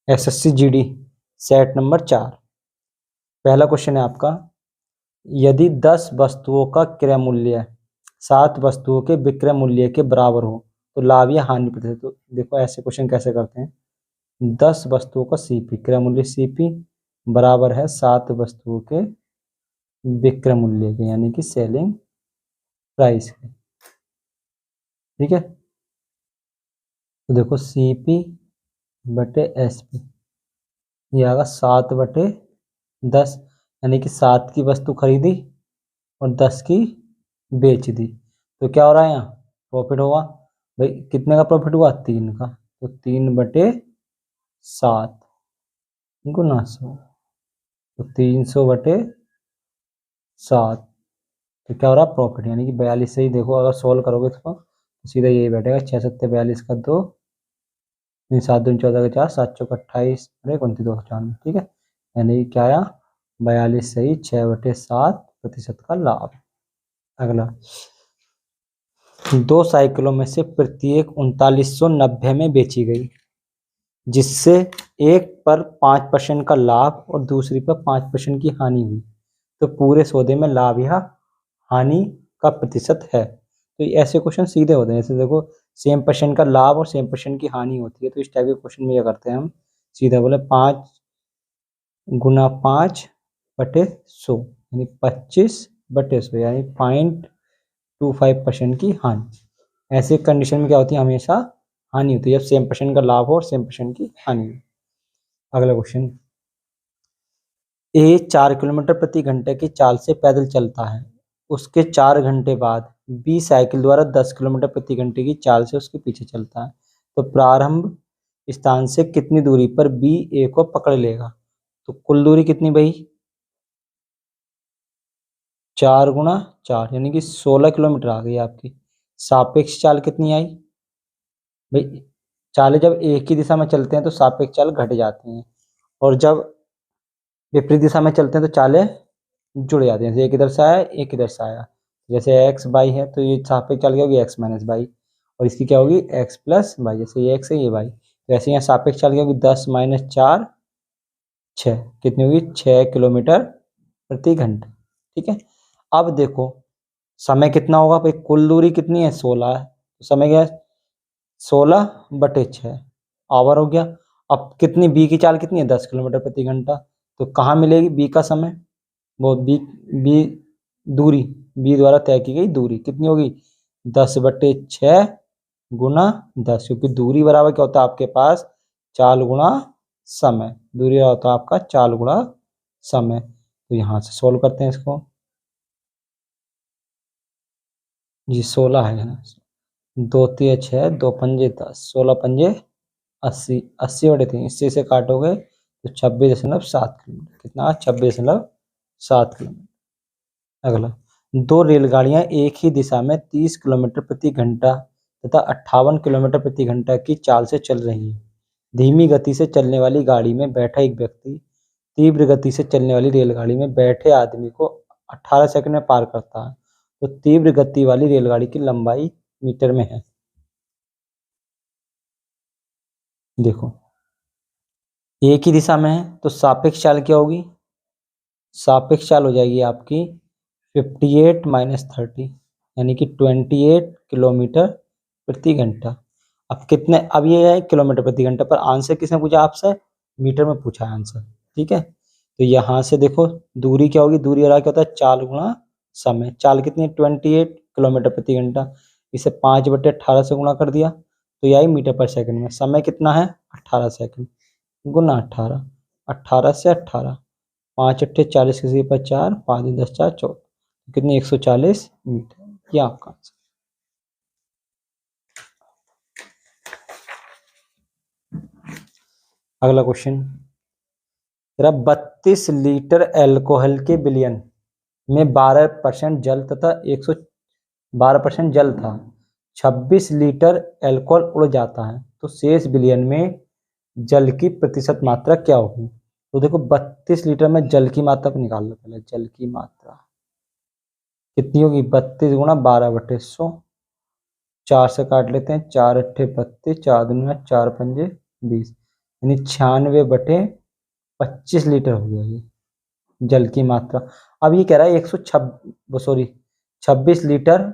SSC GD set number 4। पहला question है आपका, यदि 10 वस्तुओं का क्रय मूल्य 7 वस्तुओं के विक्रय मूल्य के बराबर हो तो लाभ या हानि प्रतिशत। तो देखो ऐसे क्वेश्चन कैसे करते हैं। 10 वस्तुओं का सीपी क्रय मूल्य सीपी बराबर है 7 वस्तुओं के विक्रय मूल्य के, यानी कि सेलिंग प्राइस के। ठीक है, तो देखो सीपी बटे एसपी, ये आएगा 7/10, यानी कि 7 की वस्तु खरीदी और 10 की बेच दी। तो क्या हो रहा है यहाँ, प्रॉफिट होगा। भाई कितने का प्रॉफिट हुआ, 3 का, तो 3/7 गुना 100, तो 300/7। तो क्या हो रहा है, प्रॉफिट, यानी कि 42 से ही देखो अगर सोल्व करोगे इसको तो सीधा यही बैठेगा। 6 7 42 का 2, 7 दूनी 14 का 4, 7 चौक 28, अरे 29 ठीक है, यानी क्या आया 42 सही 6/7% का लाभ। अगला, 2 साइकिलों में से प्रत्येक 3990 में बेची गई, जिससे एक पर 5% का लाभ और दूसरी पर 5% की हानि हुई, तो पूरे सौदे में लाभ या हानि का प्रतिशत है। तो ऐसे क्वेश्चन सीधे होते हैं। जैसे देखो सेम परसेंट का लाभ और सेम परसेंट की हानि होती है, तो इस टाइप के क्वेश्चन में क्या करते हैं हम, सीधा बोले 5 गुना 5/100, यानी 25/100, यानी 0.25% की हानि। ऐसे कंडीशन में क्या होती है, हमेशा हानि होती है जब सेम परसेंट का लाभ हो और सेम परसेंट की हानि हो। अगला क्वेश्चन, ए 4 किलोमीटर प्रति घंटे की चाल से पैदल चलता है, उसके 4 घंटे बाद बी साइकिल द्वारा 10 किलोमीटर प्रति घंटे की चाल से उसके पीछे चलता है, तो प्रारंभ स्थान से कितनी दूरी पर बी ए को पकड़ लेगा। तो कुल दूरी कितनी भाई, 4 गुना 4, यानी कि 16 किलोमीटर आ गई आपकी। सापेक्ष चाल कितनी आई भाई, चालें जब एक ही दिशा में चलते हैं तो सापेक्ष चाल घट जाती हैं, और जब विपरीत दिशा में चलते हैं तो चालें जुड़ जाती हैं। जैसे एक इधर से आया एक इधर से आया, जैसे एक्स बाई है तो ये सापेक्ष चाल क्या होगी, एक्स माइनस बाई, और इसकी क्या होगी, एक्स प्लस बाई। जैसे ये एक्स है ये बाई, तो ऐसे यहाँ सापेक्ष चाल क्या होगी, 10 - 4 6, कितनी होगी 6 किलोमीटर प्रति घंटा। ठीक है, अब देखो समय कितना होगा भाई, कुल दूरी कितनी है 16 है, तो समय क्या है 16/6 आवर हो गया। अब कितनी बी की चाल कितनी है 10 किलोमीटर प्रति घंटा, तो कहाँ मिलेगी बी का समय, वो बी दूरी, बी द्वारा तय की गई दूरी कितनी होगी 10/6 गुना 10, क्योंकि दूरी बराबर क्या होता है आपके पास, चाल गुणा समय, दूरी होता है आपका चाल गुणा समय। तो यहाँ से सोल्व करते हैं इसको, जी 16 है ना, 2 3 6, 2 पंजे 10, 16 पंजे 80, 80/3, 80 से काटोगे तो 26.7 किलोमीटर, कितना 26.7 किलोमीटर। अगला, 2 रेलगाड़ियां एक ही दिशा में 30 किलोमीटर प्रति घंटा तथा 58 किलोमीटर प्रति घंटा की चाल से चल रही हैं। धीमी गति से चलने वाली गाड़ी में बैठा एक व्यक्ति तीव्र गति से चलने वाली रेलगाड़ी में बैठे आदमी को 18 सेकंड में पार करता है, तो तीव्र गति वाली रेलगाड़ी की लंबाई मीटर में है। देखो एक ही दिशा में है तो सापेक्ष चाल क्या होगी, सापेक्ष चाल हो जाएगी आपकी 58 - 30, यानी कि 28 किलोमीटर प्रति घंटा। अब कितने, अब ये है किलोमीटर प्रति घंटा, पर आंसर किसने पूछा आपसे, मीटर में पूछा है आंसर। ठीक है, तो यहाँ से देखो दूरी क्या होगी, दूरी क्या होता है चाल गुणा समय, चाल कितनी है 28 किलोमीटर प्रति घंटा, इसे 5/18 से गुणा कर दिया तो यही मीटर पर सेकंड में। समय कितना है 18 सेकंड, गुना 18, 18 से 18, 5 8 40 किसी पर 4, 5 10 4 14, कितनी 140 मीटर, ये आपका आंसर। अगला क्वेश्चन, तेरा 32 लीटर एल्कोहल के विलयन में 12% जल तथा 112% जल था, 26 लीटर एल्कोहल उड़ जाता है, तो शेष विलयन में जल की प्रतिशत मात्रा क्या होगी। तो देखो 32 लीटर में जल की मात्रा को निकाल लो पहले, जल की मात्रा कितनी होगी 32 गुणा 12/100, 4 से काट लेते हैं, 4 अट्ठे 32, 4 दूनी 4 पंजे 20, यानी 96/25 लीटर हो गया ये जल की मात्रा। अब ये कह रहा है 26 लीटर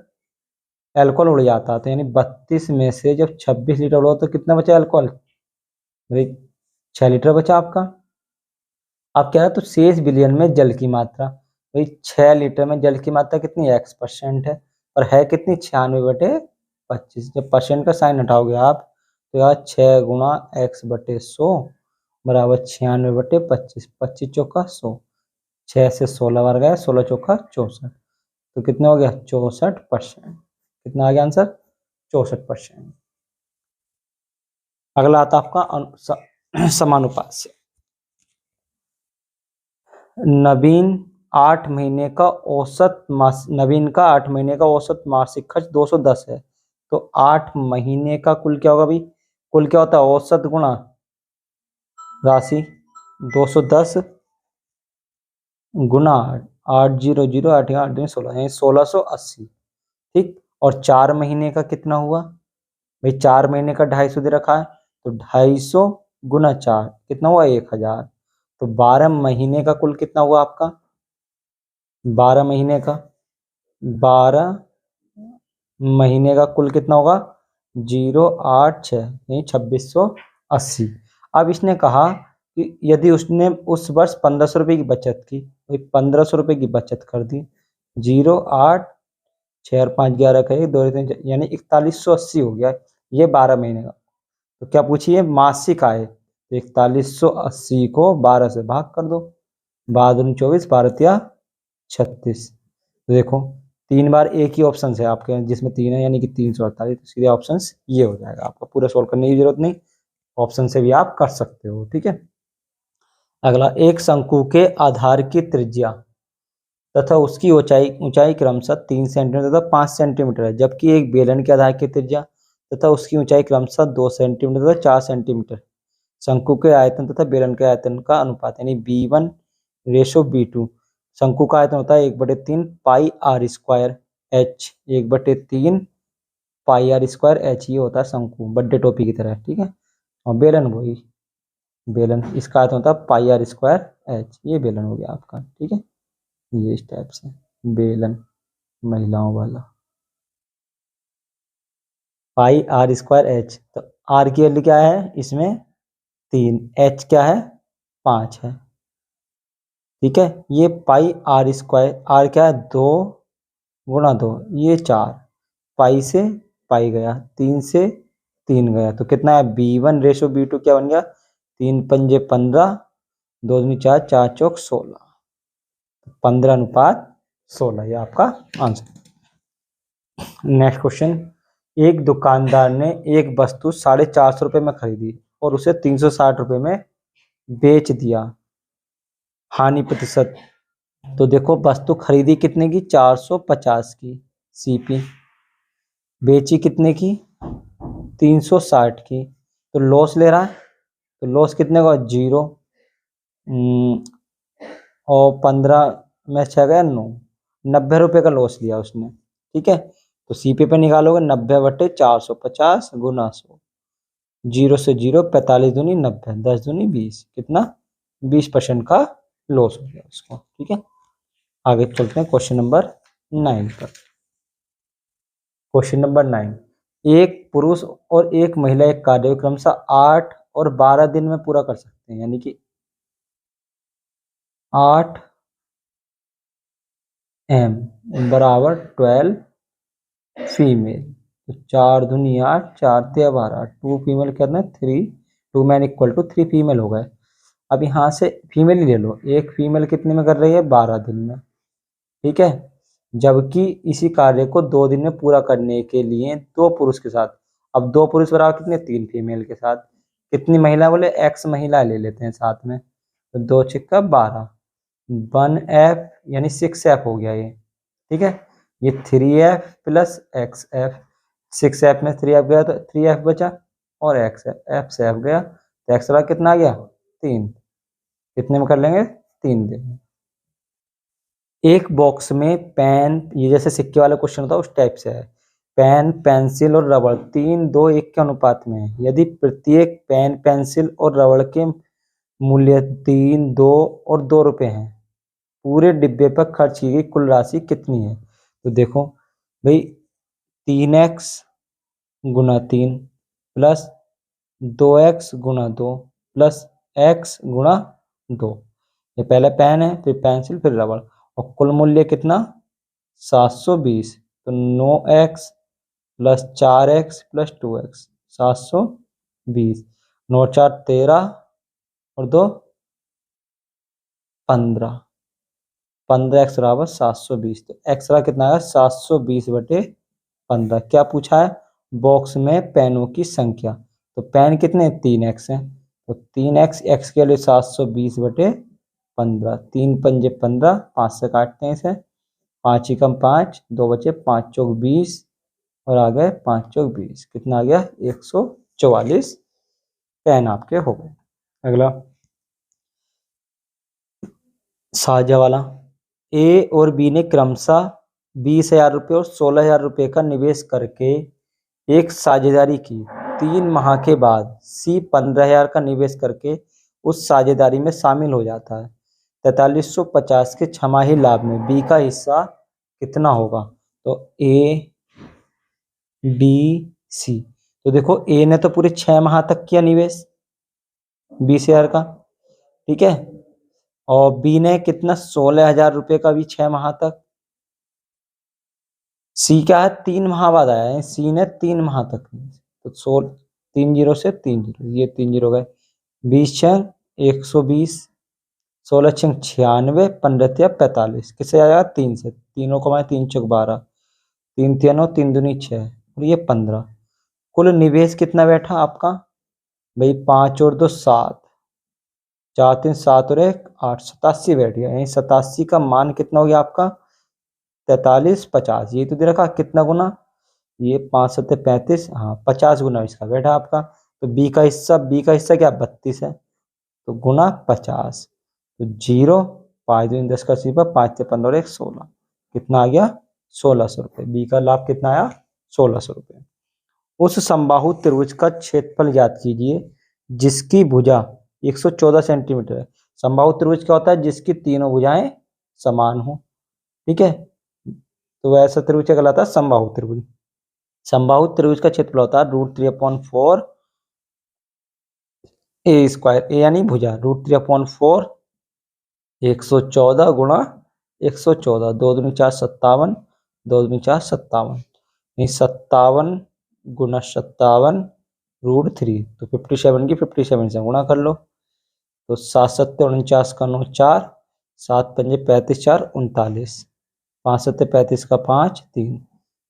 अल्कोहल उड़ जाता है, तो यानी 32 में से जब 26 लीटर उड़ा तो कितना बचा अल्कोहल? भाई 6 लीटर बचा आपका। अब क्या है, तो शेष बिलियन में जल की मात्रा, भाई 6 लीटर में जल की मात्रा कितनी है? x% है, और है कितनी? 96/25। जब परसेंट का साइन हटाओगे आप, तो यार 6 गुणा x/100 बराबर 96/25, 25 चौका 100, 6 से 16 बार गया, 16 चौका 64, तो कितना हो गया? 64%। कितना आ गया आंसर? 64%। अगला आता आपका समानुपात से। नवीन का 8 महीने का औसत मासिक खर्च 210 है, तो 8 महीने का कुल क्या होगा भाई? कुल क्या होता है? औसत गुणा राशि 210 गुणा 800 8 8 16, यानी 1680। ठीक, और 4 महीने का कितना हुआ भाई? 4 महीने का 250 दे रखा है, तो 250 गुना 4 कितना हुआ? 1000। तो 12 महीने का कुल कितना हुआ आपका? 12 महीने का 12 महीने का कुल कितना होगा? 086, यानी 2680। अब इसने कहा कि यदि उसने उस वर्ष 1500 रुपये की बचत की, भाई 1500 रुपये की बचत कर दी, 08 6 और 5 11 का 1 2 3 यानी 4180 हो गया ये 12 महीने का। तो क्या पूछिए? मासिक आय। तो 4180 को 12 से भाग कर दो, 12 24 12 36। तो देखो 3 बार एक ही ऑप्शन है आपके जिसमें 3 है, यानी कि 348, तो सीधे ऑप्शन ये हो जाएगा आपका। पूरा सोल्व करने की जरूरत नहीं, ऑप्शन से भी आप कर सकते हो। ठीक है, अगला, एक शंकु के आधार की त्रिज्या तथा उसकी ऊंचाई ऊंचाई क्रमशः 3 सेंटीमीटर तथा 5 सेंटीमीटर है, जबकि एक बेलन के आधार की त्रिज्या तथा उसकी ऊंचाई क्रमशः 2 सेंटीमीटर तथा 4 सेंटीमीटर। शंकु के आयतन तथा बेलन के आयतन का अनुपात, यानी B1:B2। शंकु का आयतन होता है 1/3 pi r square h, 1/3 pi r square h, ये होता है शंकु, बड्डे टोपी की तरह। ठीक है, और बेलन वही बेलन, इसका आयतन होता है पाई आर स्क्वायर एच, ये बेलन हो गया आपका। ठीक है, ये इस टाइप से बेलन महिलाओं वाला, पाई आर स्क्वायर एच। तो आर की वैल्यू क्या है इसमें? 3, एच क्या है? 5 है। ठीक है, ये पाई आर स्क्वायर, आर क्या है? 2 गुणा 2, ये 4, पाई से पाई गया, 3 से 3 गया, तो कितना है? B1:B2 क्या बन गया? 3 पंजे 15, 2 दूनी 4, 4 चौक 16, 15:16, ये आपका आंसर। नेक्स्ट क्वेश्चन, एक दुकानदार ने एक वस्तु 450 रुपये में खरीदी और उसे 360 रुपये में बेच दिया। हानि प्रतिशत, तो देखो वस्तु खरीदी कितने की? 450 की सीपी, बेची कितने की? 360 की, तो लॉस ले रहा है, तो लॉस कितने का? 0, और 15 में 6 गया 9, 90 रुपये का लॉस लिया उसने। ठीक है, तो सीपी पे निकालोगे 90/450 गुना 100, 0 से 0, 45 दूनी 90, 10 दूनी 20, कितना? 20% का लॉस हो गया उसको। ठीक है, आगे चलते हैं क्वेश्चन नंबर 9 पर। क्वेश्चन नंबर 9, एक पुरुष और एक महिला एक कार्य को क्रमशः 8 और 12 दिन में पूरा कर सकते हैं, यानी कि 8 m बराबर 12 फीमेल, तो 4 दूनी 8, 4 तिया 12, 2 फीमेल कितना? 3, 2 मैन इक्वल टू 3 फीमेल हो गए। अब यहाँ से फीमेल ही ले लो, एक फीमेल कितने में कर रही है? 12 दिन में। ठीक है, जबकि इसी कार्य को 2 दिन में पूरा करने के लिए 2 पुरुष के साथ, अब 2 पुरुष बराबर कितने? 3 फीमेल के साथ, कितनी महिला बोले? x महिला ले लेते हैं साथ में, तो 2 छिक्का 12, 1f यानी 6f हो गया ये। ठीक है, ये 3f प्लस xf, 6f में 3f गया तो 3f बचा, और f से f गया, तो x बराबर कितना आ गया? 3, कितने में कर लेंगे? 3 दिन में। एक बॉक्स में पेन, ये जैसे सिक्के वाला क्वेश्चन होता है उस टाइप से है, पेन, पेंसिल और रबड़ 3, 2, 1 के अनुपात में है। यदि प्रत्येक पेन, पेंसिल और रबड़ के मूल्य 3, 2 और 2 रुपए हैं, पूरे डिब्बे पर खर्च की गई कुल राशि कितनी है? तो देखो भाई, 3x गुना 3 प्लस 2x गुना 2 प्लस x गुना 2। ये पहले पेन है, फिर पेंसिल, फिर रबड़, और कुल मूल्य कितना? 720। तो 9x plus 4x plus 2x 720। 9 4 13 और 2 15। 15x बराबर 720। तो x का कितना आएगा? 720/15। क्या पूछा है? बॉक्स में पेनों की संख्या। तो पेन कितने? 3x है, तो 3x, x के लिए 720/15। 3 पंजे 15, 5 से काटते हैं इसे, 5 एकम 5, 2 बचे, 5 चौक 20 और आ गए 5 चौक 20। कितना आ गया? 144 पेन आपके हो गए। अगला साझा वाला। ए और बी ने क्रमशः 20,000 रुपये और 16,000 रुपये का निवेश करके एक साझेदारी की। 3 माह के बाद सी 15,000 का निवेश करके उस साझेदारी में शामिल हो जाता है। 4350 के छमाही लाभ में बी का हिस्सा कितना होगा? तो ए, बी, सी। तो देखो, ए ने तो पूरे 6 माह तक किया निवेश 20,000 का, ठीक है, और बी ने कितना? 16,000 रुपये का भी 6 माह तक। सी क्या है? 3 माह बाद आया है, सी ने 3 माह तक। तो 3 जीरो से 3 जीरो, ये 3 जीरो गए, 20 छंग 120, 16 छंग 96, 15 45। किससे आएगा? 3 से। तीनों को मैं 3 चौक 12, 3 तीनों 3 दूनी 6 और ये 15। कुल निवेश कितना बैठा आपका भाई? 5 और 2 7, 4 3 7 और 1 8, 87 बैठ गया। यही 87 का मान कितना हो गया आपका? 4350। ये तो दे रखा, कितना गुना? ये 5 7 35, हाँ 50 गुना इसका बैठा आपका। तो बी का हिस्सा क्या? 32 है, तो गुना 50। तो 0, 5 दूनी 10 का सिफर, 5 से 15 और 1 16। कितना आ गया? 1600 रुपये। बी का लाभ कितना आया? 1600 रुपये। उस समबाहु त्रिभुज का क्षेत्रफल ज्ञात कीजिए जिसकी भुजा 114 सेंटीमीटर है। समबाहु त्रिभुज क्या होता है? जिसकी तीनों भुजाएं समान हो, ठीक है, तो वैसा त्रिभुज क्या कहलाता है? समबाहु त्रिभुज। समबाहु त्रिभुज का क्षेत्रफल होता है √3/4 ए स्क्वायर। ए यानी भुजा, √3/4 114 गुणा 114, 2 दूनी 4 57, 2 दूनी 4 57, 57 गुना 57 √3। तो 57 की 57 से गुणा कर लो। तो 7 7 49 का 9 4, 7 पंजे 35 4 39, 5 7 35 का 5 3,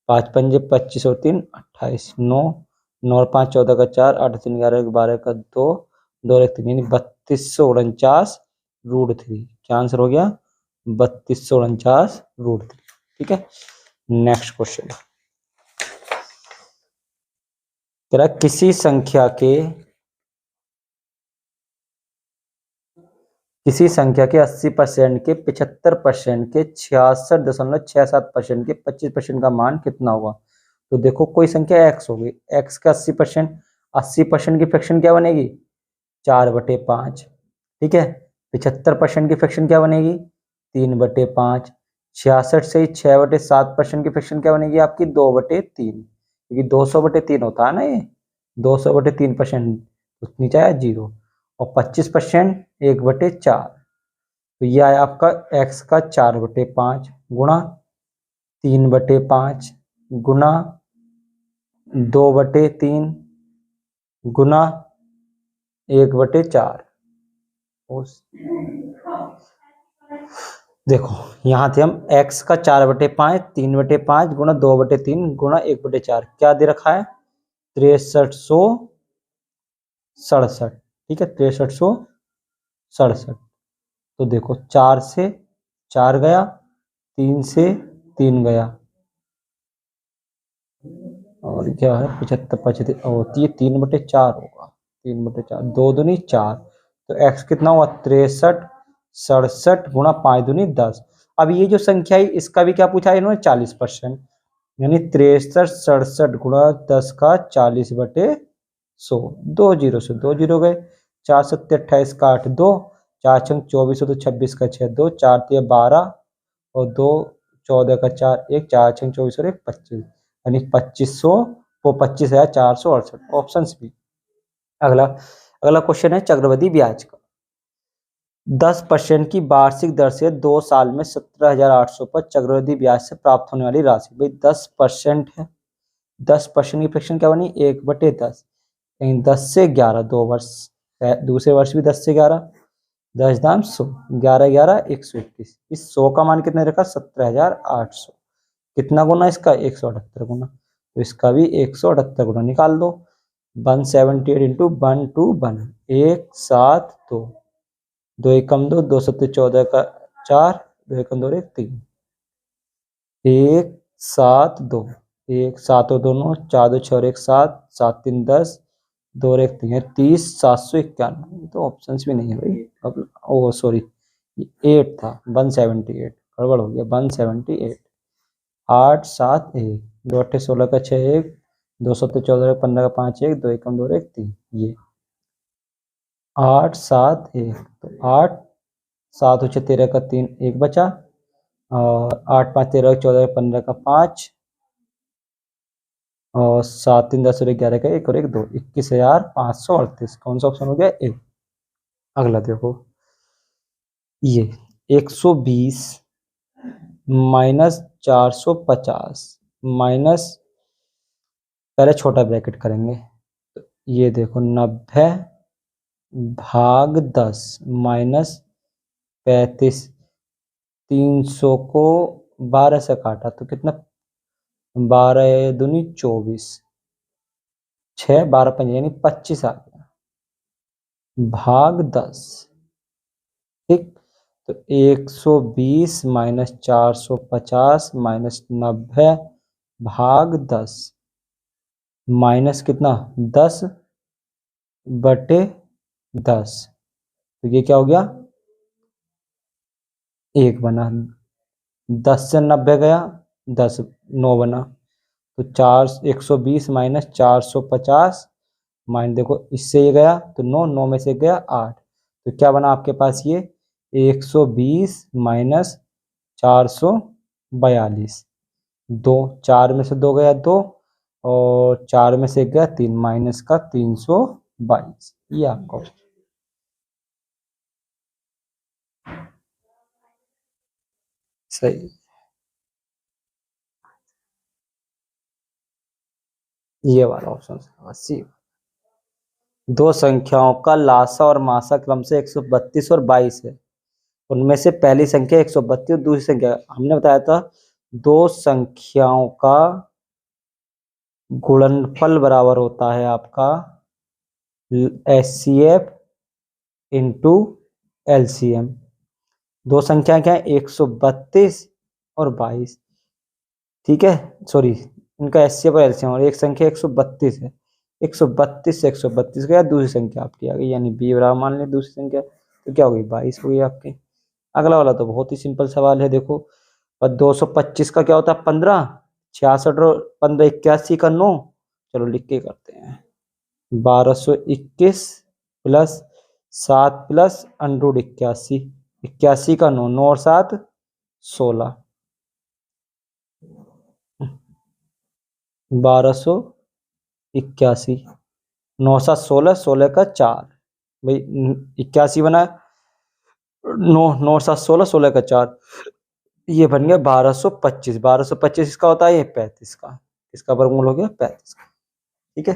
5 पंजे 25 और 3 28, 9 9 और 5 14 का 4, 8 3 11 12 का 2, 2 और 1 3 यानी 3249 √3। क्या आंसर हो गया? 3249 √3। ठीक है, नेक्स्ट क्वेश्चन कह रहा किसी संख्या के 80% के 75% के 66.67% के 25% का मान कितना होगा? तो देखो, कोई संख्या x होगी, x का 80%, 80% की फ्रैक्शन क्या बनेगी? 4/5, ठीक है। 75% की फ्रैक्शन क्या बनेगी? 3/5। 66 से 6/7% की फ्रैक्शन क्या बनेगी आपकी? 2/3, क्योंकि 200/3 होता है ना ये, 200/3%, तो नीचे आया 0। और 25% 1/4। तो ये आया आपका x का 4/5 गुणा 3/5 गुणा 2/3 गुणा 1/4। देखो, यहाँ थे हम, x का 4/5, 3/5 गुणा 2/3 गुणा 1/4 क्या दे रखा है? 6367, ठीक है, 6367। तो देखो, 4 से 4 गया, 3 से 3 गया, और क्या है? 75 75, और ये 3/4 होगा, 3/4, 2 दूनी 4। तो x कितना हुआ? 6367 गुणा 5 दूनी 10। अब ये जो संख्या है इसका भी क्या पूछा है इन्होंने? 40%। यानी 63 67 गुणा 10 का 40/100। 2 जीरो से 2 जीरो गए। 4 सत्ते 28 का 8 2, 4 छंग 24 तो 26 का 6 2, 4 तिया 12 और 2 14 का 4 1, 4 छंग 24 और 1 25, यानी 2500 वो 25,468। Option B. अगला अगला क्वेश्चन है चक्रवृद्धि ब्याज का। 10% की वार्षिक दर से 2 साल में 17,800 पर चक्रवृद्धि ब्याज से प्राप्त होने वाली राशि। भाई 10% है, 10% की फ्रैक्शन क्या बनी 1/10, यानी 10 से 11 2 वर्ष, दूसरे वर्ष भी 10 से 11, 10 दाम 100, 11 11 121। इस 100 का मान कितने रखा 17,800। कितना गुना इसका 178 गुना, तो इसका भी 178 गुना निकाल दो। 178 इंटू 121 172, 2 एकम 2, 2 सत्ते 14 का 4, 2 एकम 2 1 3, 172, 1 7 और 2 9, 4 2 6 और 1 7, 7 3 10, 2 और 1 3 है 30 791। तो ऑप्शन भी नहीं है भाई। अब ओ सॉरी 8 था 178, गड़बड़ हो गया 178। 8 7 1, 2 अट्ठे 16 का 6 1, 2 सत्ते 14 का 15 का 5 1, 2 एकम 2 1 3, ये 8 7 1, तो 8 7 6 13 का 3 1 बचा, और 8 5 13 14 15 का 5, और 7 3 10 और 11 का 1 और 1 2, 21,538। कौन सा ऑप्शन हो गया ए। अगला देखो ये 120 माइनस 450 माइनस, पहले छोटा ब्रैकेट करेंगे, तो ये देखो 90 भाग 10 माइनस 35, 300 को 12 से काटा तो कितना 12 दूनी 24, 6 12 5 यानी 25 आ गया भाग 10। ठीक, तो 120 माइनस 450 माइनस 90 भाग 10 माइनस कितना 10/10, तो ये क्या हो गया 1 बना। 10 से 90 गया 10 9 बना, तो 120 माइनस 450 माइनस देखो इससे ये गया तो 9 9 में से गया 8, तो क्या बना आपके पास ये 120 माइनस 442। 2 4 में से 2 गया 2, और 4 में से गया 3 माइनस का 322। ये आपका सही, ये वाला ऑप्शन सी। दो संख्याओं का लासा और मासा क्रम से 132 और 22 है। उनमें से पहली संख्या 132 और दूसरी संख्या, हमने बताया था दो संख्याओं का गुणनफल बराबर होता है आपका HCF इंटू LCM। दो संख्या क्या है 132 और 22, ठीक है, सॉरी इनका HCF और LCM, और एक संख्या 132 है, 132 से 132 गया, दूसरी संख्या आपकी आ गई, यानी बी बराबर मान लें दूसरी संख्या, तो क्या होगी 22 हो गई आपकी। अगला वाला तो बहुत ही सिंपल सवाल है, देखो 225 का क्या होता है 15, 66 और 15 81 का 9, चलो लिख के करते हैं 1221 प्लस 7 प्लस अंडरूट 81, 81 का 9, 9 और 7 16, 1281, 9 7 16, 16 का 4, भाई 81 बना 9 9 7 16, 16 का 4, ये बन गया 1225। 1225 इसका होता है ये 35 का, इसका वर्गमूल हो गया 35 का। ठीक है।